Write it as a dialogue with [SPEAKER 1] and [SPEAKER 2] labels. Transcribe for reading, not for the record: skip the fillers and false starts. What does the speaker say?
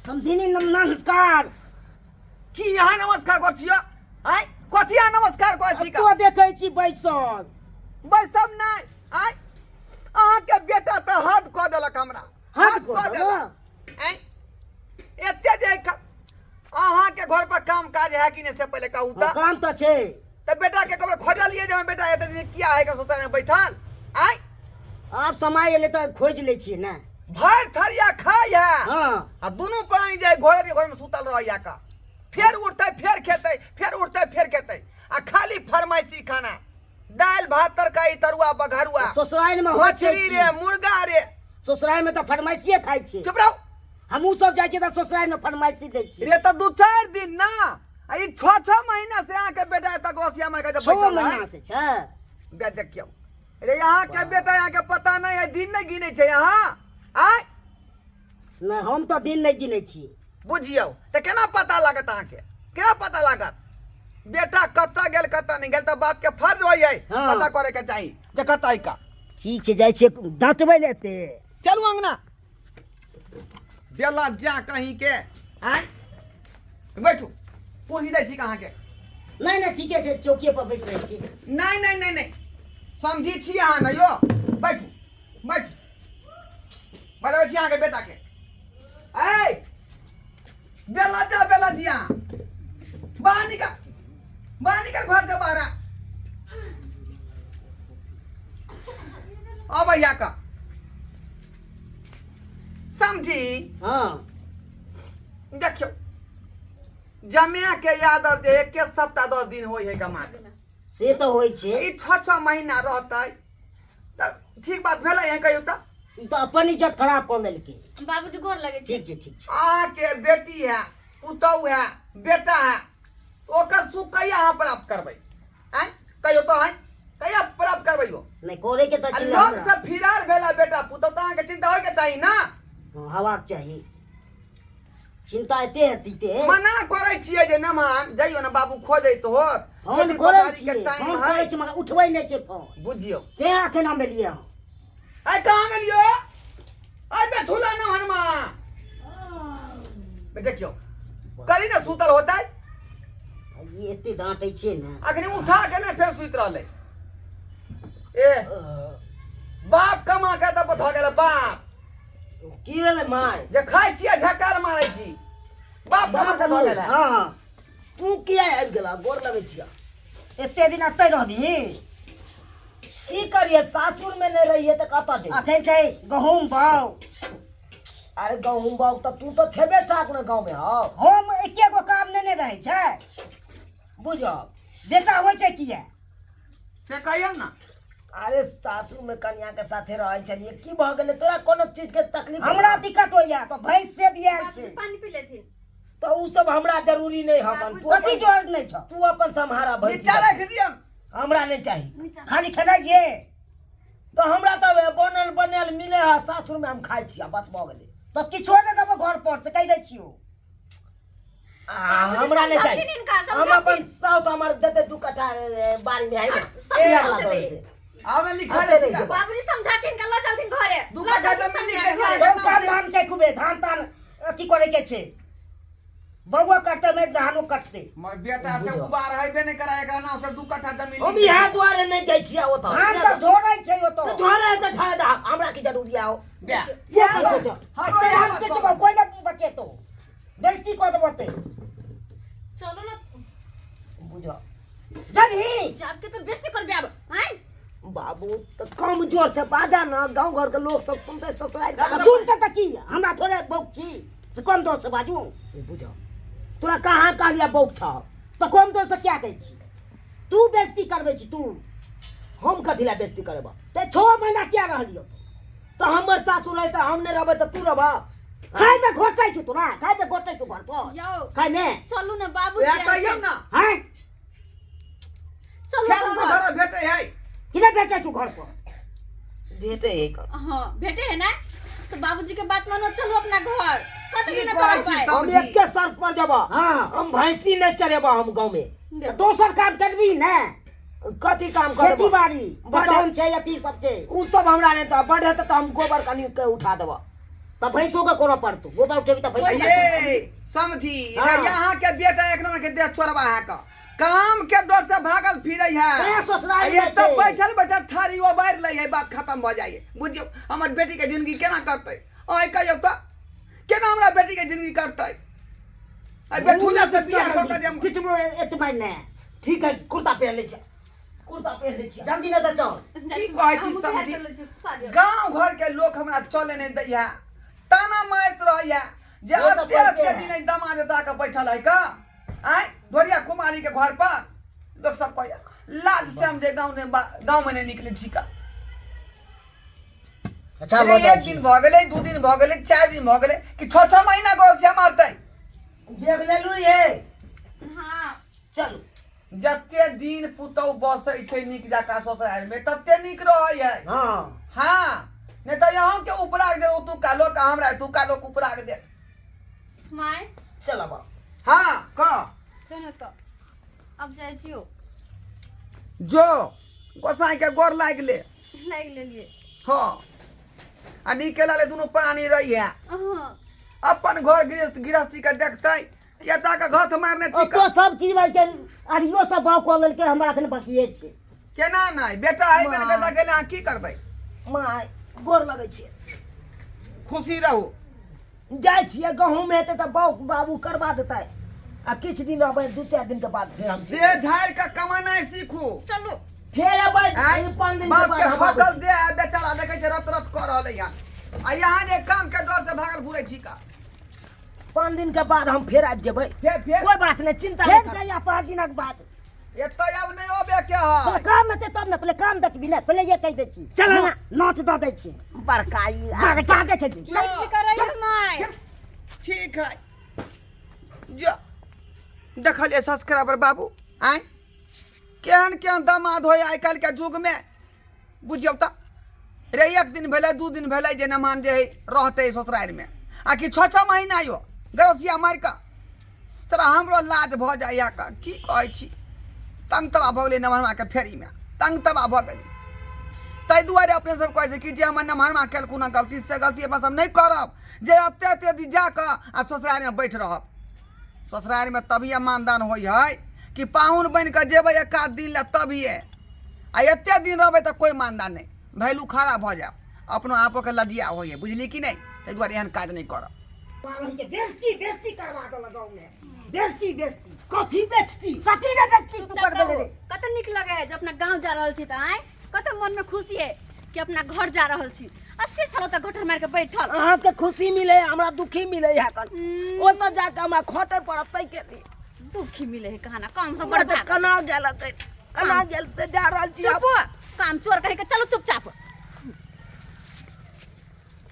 [SPEAKER 1] समधिनी नमस्कार।
[SPEAKER 2] की यहाँ नमस्कार करछियो? आय कथिया नमस्कार करछि का?
[SPEAKER 1] तो देखै छी बैसल।
[SPEAKER 2] बैसब नै आय अहाँ के बेटा त हद क देलक हमरा।
[SPEAKER 1] हद क देलक।
[SPEAKER 2] आय एते जे अहाँ के घर पर काम काज है कि नहीं से पहले कहू त?
[SPEAKER 1] काम तो छे।
[SPEAKER 2] त बेटा के कबरे खोजलिए जे बेटा एते दिन किया है के सोचने बैठल? आय
[SPEAKER 1] आप समय एले त खोज ले छी ना।
[SPEAKER 2] भर थरिया खाई है।
[SPEAKER 1] हां
[SPEAKER 2] आ दोनों पानी जाए घर में सुतल रहिया का। फिर उठते फिर खेते फिर उठते फिर खेते आ खाली फरमाइशी खाना दाल भात तरकारी तरुआ बघरुआ
[SPEAKER 1] ससुराल में हो
[SPEAKER 2] मछली रे मुर्गा रे।
[SPEAKER 1] ससुराल में तो फरमाइशिए खाई छी।
[SPEAKER 2] चुप रहो।
[SPEAKER 1] हमहू सब जाय छी त ससुराल में फरमाइशी दै छी।
[SPEAKER 2] रे त 2-4 दिन ना आ ई 6-6 महीना से आके बेटा तक ओसिया में के बैठल
[SPEAKER 1] 6 महीना से छ।
[SPEAKER 2] बे देखियो रे यहाँ के बेटा यहाँ के पता नहीं है दिन नहीं गिने छे यहाँ। आय
[SPEAKER 1] ना हम तो दिन नहीं गिने छी।
[SPEAKER 2] बुझियो त केना पता लागत अहाँ के? केना पता लागत? बेटा कत्ता गेल कत्ता नहीं गेल त बाप के फर्ज होय है
[SPEAKER 1] हाँ।
[SPEAKER 2] पता करे के चाहिए जे कत्ता है का।
[SPEAKER 1] ठीक छे जाय छी दांतबै लेते।
[SPEAKER 2] चलू अंगना बेला जा कहीं के। हैं बैठू कुर्सी दै छी कहाँ के?
[SPEAKER 1] नहीं नहीं ठीक है चौकी पर बैठ रहे छी।
[SPEAKER 2] नहीं नहीं नहीं नहीं समझी छी अहाँ न यो। बैठू बैठू बैठो छी अहाँ के बेटा के। ऐ बेला दिया बाहर निकल घर से बाहर। अब भैया का समझी।
[SPEAKER 1] हां
[SPEAKER 2] देखियो जमिया के याद अब जे के सप्ताह 10 दिन होई है गमा
[SPEAKER 1] से तो होई छे।
[SPEAKER 2] ई 6-6 महीना रहतै त ठीक बात भेलै है कहियो त?
[SPEAKER 1] ई तो अपन इज्जत खराब कर लेलके।
[SPEAKER 3] बाबूजी गोर लगे छे।
[SPEAKER 1] ठीक छे।
[SPEAKER 2] आ के बेटी है पुतौ है बेटा है ओकर सुख कहिया अहाँ प्राप्त करबै? हैं कहियो तो हैं कहिया प्राप्त करबै हो?
[SPEAKER 1] नहीं कोरे के तो
[SPEAKER 2] आ लोग सब फिरार भेला बेटा पुतौ त अहाँ के चिंता होय के चाही ना।
[SPEAKER 1] हवा चाहिए चिंता एते है तीते।
[SPEAKER 2] मना करै छियै जे न मान जइयो न बाबू खोजै तो होत।
[SPEAKER 1] हम
[SPEAKER 2] खेती
[SPEAKER 1] करे
[SPEAKER 2] बाड़ी
[SPEAKER 1] छी
[SPEAKER 2] के टाइम
[SPEAKER 1] हम
[SPEAKER 2] है।
[SPEAKER 1] करे छी मगर उठबै नहीं छे फोन।
[SPEAKER 2] बुझियो
[SPEAKER 1] के आके नाम लिया
[SPEAKER 2] आय कहाँ गेलियो? आय बेठुला न हनमा बे देखियो कली न सुतल होतै
[SPEAKER 1] ये एते डांटै छे ना।
[SPEAKER 2] अखनी उठा के न फेर सुइत रहलै। ए बाप कमा के त बथा गेल बाप
[SPEAKER 1] की भेले माय
[SPEAKER 2] जे खाइ छियै झकार मारै छी बाप कमा के भ गेल।
[SPEAKER 1] हां तू किया आबि गेला गोर लगै छिया? एते दिन अतै रहबी की करिए सासुर में नहीं रहिए त कता दे अखन छै गहूम बाऊ। अरे गहूम बाऊ त तू तो छेबे चाक न गांव में हो। हम एके गो काम ने रहै छै बुझो बेटा होय छै किया
[SPEAKER 2] से कहियो न।
[SPEAKER 1] अरे सासुर में कन्या के साथे रहै छलिए की भ गेले तोरा कोनो चीज के तकलीफ? हमरा दिक्कत होइया तो भैंस से बियाल छे
[SPEAKER 3] पानी पी लेथिन
[SPEAKER 1] तो उ सब हमरा जरूरी नहीं हकन। कथि जरूरत नहीं छ तू अपन संहारा भैंस।
[SPEAKER 2] नीचा रख दियौ
[SPEAKER 1] हमरा नहीं चाहिए खाली खेनाइए तो हमरा तो बनल मिले है सासुर में हम खाई छी बस भ गेले। तो किछो ने देबो घर पर से कह दै छियो। हमरा नहीं चाहिए हम अपन सास हमर देते 2 कट्ठा बाड़ी में है
[SPEAKER 2] और लिखा दे का
[SPEAKER 3] बाबूजी समझा के इनका ला चलथिन घरे।
[SPEAKER 2] 2 कट्ठा जमीन लिख दे
[SPEAKER 1] काम काम छै खूबे धान तान अथी करे के छै बउआ कटते में धानो कटते।
[SPEAKER 2] मर बेटा से उबार हइबे नहीं कराए एकरा नाम से 2 कट्ठा जमीन
[SPEAKER 1] हम यहाँ द्वारे नहीं जाइ छिया ओत धान सब झोरै छै ओत तो झोरै से झोरै दा हमरा की जरूरी आओ
[SPEAKER 2] बे
[SPEAKER 1] हमरो यहाँ के कोई ना बचे तो बेइज्जती कर देबते।
[SPEAKER 3] चलो ना
[SPEAKER 1] बुझो जभी
[SPEAKER 3] जाब के तो बेइज्जती करबे अब हैं
[SPEAKER 1] बाबू तो कम जोर से बाजा ना गांव घर के लोग सब सुनते ससुराल सुनते त की हमरा थोड़े बौक छी से कम जोर से बाजू बुझो तोरा कहाँ कहलिया बौक छ तो कम जोर से क्या कहै छी? तू बेइज्जती करबे छी तू हम कथि ला बेइज्जती करब? ते 6 महीना क्या रहलियो तो हमर सासुर है त हम ने रहबे त तू रहबा काय में घोटै छी तोरा काय में घोटै छी घर पर
[SPEAKER 3] जाओ
[SPEAKER 1] काय में
[SPEAKER 3] चलू ना बाबूजी
[SPEAKER 2] या कहियो ना
[SPEAKER 1] हैं
[SPEAKER 3] चलो
[SPEAKER 2] खेला न घर भेटै है
[SPEAKER 1] किने बेटा तू घर पर भेटे है कर
[SPEAKER 3] हां भेटे है ना तो बाबूजी के बात मानो चलो अपना घर कतई
[SPEAKER 2] की
[SPEAKER 3] ना
[SPEAKER 2] कहै
[SPEAKER 3] कर
[SPEAKER 2] छी
[SPEAKER 3] पाए।
[SPEAKER 1] हम एक के शर्त पर जब हम भैंसी नहीं चलेबा हम गांव में दोसर काम करबी ना कथी काम करब? खेती बाड़ी बटन छै अथी सब छै उ सब हमरा नै त बढ़े त हम गोबर कनी के उठा देब तो भैंसों का कोना पड़तो गोबर उठेबी तो भैंस
[SPEAKER 2] ये समझी
[SPEAKER 1] हाँ।
[SPEAKER 2] यहाँ के बेटा एक नंबर के देह चोरबा है का काम के डर से भागल फिरे है
[SPEAKER 1] ससुराल
[SPEAKER 2] ये तो बैठल थारी वो बाहर ले है बात खत्म हो जाए बुझियो हमर बेटी के जिंदगी केना करते ओए कहियो तो केना हमरा बेटी के जिंदगी करते आ बेठुला से बियाह कर के हम
[SPEAKER 1] पिटमो एतबाई ने ठीक है कुर्ता पहन ले जल्दी ना तो चल
[SPEAKER 2] की कहै छी समझी गांव घर के लोग हमरा चले नहीं दैया ताना मारत रहैया जे
[SPEAKER 1] वो तो
[SPEAKER 2] अत्ते
[SPEAKER 1] कहते
[SPEAKER 2] दिन दामाद दा के बैठल है का आय ढोरिया कुमारी के घर पर लोग सब कहैया लाज से हम जे गांव में नहीं निकले छी का
[SPEAKER 1] अच्छा
[SPEAKER 2] एक दिन भ गेलै 2 दिन भ गेलै 4 दिन भ गेलै कि 6 महीना गोल से मारतै
[SPEAKER 1] बेग ले लू ये
[SPEAKER 3] हां
[SPEAKER 1] चल
[SPEAKER 2] जत्ते दिन पुतौ बसै छै निक जाका ससुराल में तत्ते निक रहै है
[SPEAKER 1] हां
[SPEAKER 2] हां नहीं तो यहाँ के उपराग दे तू कालो का हमरा तू कालो के उपराग दे
[SPEAKER 3] माय
[SPEAKER 1] चल अब
[SPEAKER 2] हां का
[SPEAKER 3] केना तो अब जाय छियो
[SPEAKER 2] जो गोसाई के गोर लाग ले
[SPEAKER 3] लेलिए
[SPEAKER 2] हां आ निकला ले दोनों प्राणी रही है
[SPEAKER 3] हां
[SPEAKER 2] अपन घर गृहस्थी के देखतै या ता के घात मारने छी
[SPEAKER 1] तो सब चीज भाई के अरियो सब भाव को लेके हमरा खन बाकिए छै
[SPEAKER 2] केना नहीं बेटा है बन के गेले आ की करबै
[SPEAKER 1] माय गोर लगै छै
[SPEAKER 2] खुशी रहू
[SPEAKER 1] जाय छियै गहूं में हेतै त बाबू करवा देतै आ किछ दिन रहबै 2-4 दिन के बाद फिर हम
[SPEAKER 2] दे झाड़ के कमानाई सीखू
[SPEAKER 3] चलो
[SPEAKER 1] फिर अबै
[SPEAKER 2] आय
[SPEAKER 1] 5 दिन के
[SPEAKER 2] बाप
[SPEAKER 1] बाद
[SPEAKER 2] के
[SPEAKER 1] हम
[SPEAKER 2] फकल दे है बेचारा देखे छै रत रत कर रहलै है आ यहाँ जे काम के डर से भागल घुरै छी का
[SPEAKER 1] 5 दिन के बाद हम फिर आबि जेबै
[SPEAKER 2] फिर
[SPEAKER 1] कोई बात नहीं चिंता
[SPEAKER 2] फिर
[SPEAKER 1] नहीं कहिया 5 दिन के बाद
[SPEAKER 2] एतै अब नहीं होबे के है
[SPEAKER 1] काम में तब ना पहले काम देखबी ना पहले ये कह दै छी चल ना नोट दऽ दै छी बड़का देखे छी
[SPEAKER 2] जो
[SPEAKER 3] की करे है माय
[SPEAKER 2] ठीक है जो देखलिए सब्सक्राइबर बाबू आय केहन केहन दामाद होय आइ काल्हि के युग में बुझियौ त रे 1 दिन भेलै 2 दिन भेलै जे नमान जे रहतै ससुराल में आ कि 6 महीना यो गरसिया मार के सरा हमरो लाज भ जाइया का की कहै छी तंग तबा भ गेलै नमहरमा के फेरी में तंग तबा भ गेलै ताहि दुआरे अपने सब कहै छै कि जे हमर नमहरमा केलखुन हँ गलती से गलती अपन सब नहीं करब जे अत्ते दिन जाके आ ससुराल में बैठ रहब ससुराल में तभी मानदान होइ है कि पाहुन बन के जेबै 1 दिन ले तभिए आ एते दिन रहबै त कोई मानदान नहीं वैल्यू खराब भ जाए अपनो आपो के लजिया होइ है बुझली कि नहीं ताहि दुआरे एहन काज नहीं करब
[SPEAKER 1] बेइज्जती करवा दल गांव में बेइज्जती कथी बेइज्जती कथी ने बेइज्जती तू कर देले रे
[SPEAKER 3] कत निक लगे है जब अपना गांव जा रहल छी त आय कत मन में खुशी है कि अपना घर जा रहल छी 80 साल तक घटर मार के बैठल
[SPEAKER 1] अहाँ के खुशी मिले हमरा दुखी मिले है कन ओ तो जाके हमरा खोटे पड़तै के लिए
[SPEAKER 3] दुखी मिले है कहाना काम से
[SPEAKER 1] बड़ा
[SPEAKER 3] बड़ा
[SPEAKER 1] कना गेल से जा रहल छी
[SPEAKER 3] चुप काम चोर कहे के चलो चुपचाप